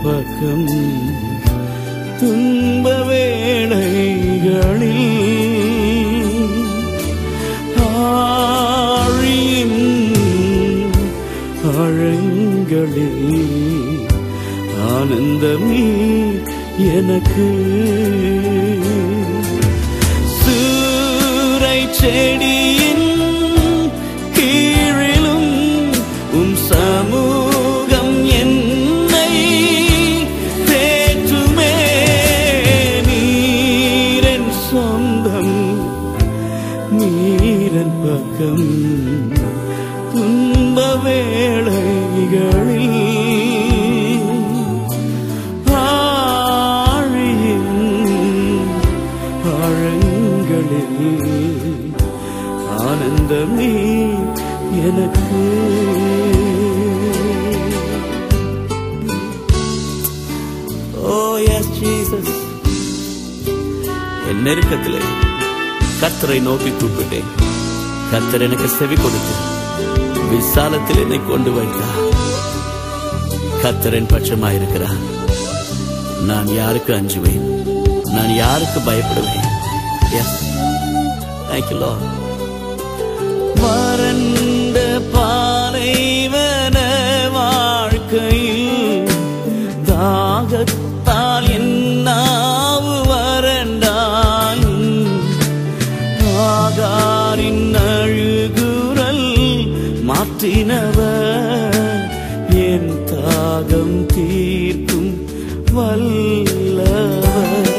பக்கம் துன்ப வேளைகளில் ஆழியின் ஆழங்களில் ஆனந்தமே எனக்கு சூரை செடியின் கீழிலும் உம் சமூகம் என்னை தேற்றுமே நீரன் சொந்தம் நீரன் பக்கம் துன்ப வேளைகளில் ஆனந்தமே எனக்கு ஜீசஸ் என் நெருக்கத்திலே கர்த்தரை நோக்கி கூப்பிட்டேன். கர்த்தர் எனக்கு செவி கொடுத்து விசாலத்தில் என்னை கொண்டு வைத்தார். கர்த்தரின் பட்சமாயிருக்கிறார். நான் யாருக்கு அஞ்சுவேன்? நான் யாருக்கு பயப்படுவேன்? Yes, thank you Lord. வறண்ட பாலைவன வாழ்க்கையில் தாகத்தால் என் நாவு வறண்டாய். ஆகாரின் அழுகுரல் மாற்றினவர் என் தாகம் தீர்க்கும் வல்லவர்.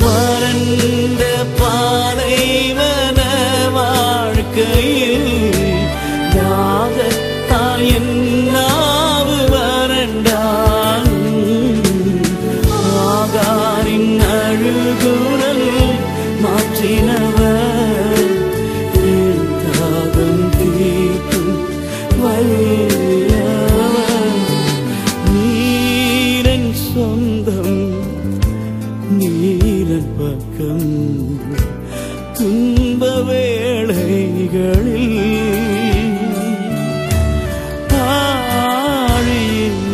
வறண்ட பாலைவன வாழ்க்கையில் தாகத்தால் என் நாவு வறண்டாய். ஆகாரின் அழுகுரல் மாற்றினவர் என் தாகம் தீர்க்கும் வல்லவர். நீரன் சொந்தம் நீரன் பக்கம் துன்ப வேளைகளில் ஆழியின்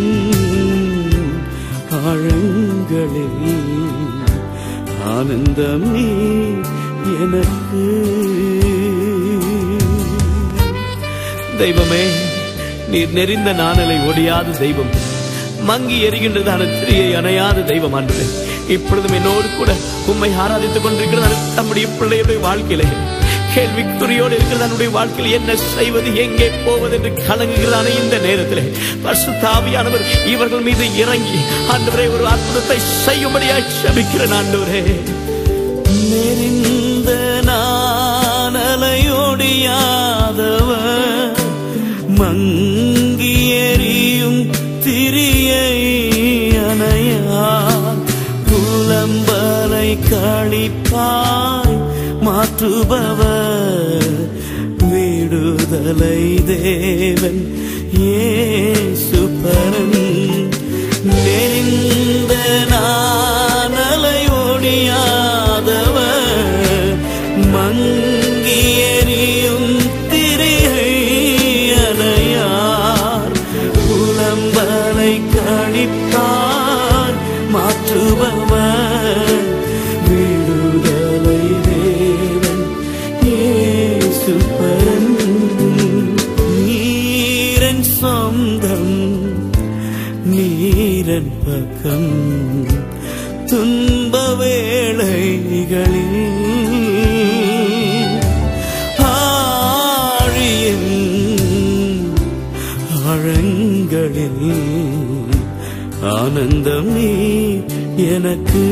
ஆழங்களில் ஆனந்தமே எனக்கு. தெய்வமே, நீர் நெறிந்த நாணலை ஒடியாத தெய்வம், மங்கி எரிகின்றதான திரியை அணையாத தெய்வம் ஆண்டவரே, இப்பொழுதும் என்னோடு கூட உம்மை ஆராதித்துக் கொண்டிருக்கிறது நம்முடைய பிள்ளையுடைய வாழ்க்கையிலே கேள்விக்குறியோடு இருக்கிறது. நம்முடைய வாழ்க்கையில் என்ன செய்வது, எங்கே போவது என்று கலங்குகிறான இந்த நேரத்திலே பரிசுத்த ஆவியானவர் இவர்கள் மீது இறங்கி ஆண்டவரே ஒரு அற்புதத்தை செய்யும்படியாய் ஜெபிக்கிறேன். ஆண்டவரே, நெறிந்த நாணலையோடியாதவர் மங்கி எரியும் திரியை அணையார். புலம்பலை களிப்பாய் மாற்றுபவர் விடுதலை தேவன் இயேசு பரன். நெறிந்த நாணலை ஒடியாதவர் மங்கி எரியும் திரியை அணையார். புலம்பலை களிப்பார் மாற்றுபவர் விடுதலை தேவன் இயேசு பரன். நீரன் சொந்தம் நீரன் பக்கம் துன்ப வேளைகளில் ஆழியின் ஆழங்களில் ஆனந்தமே எனக்கு.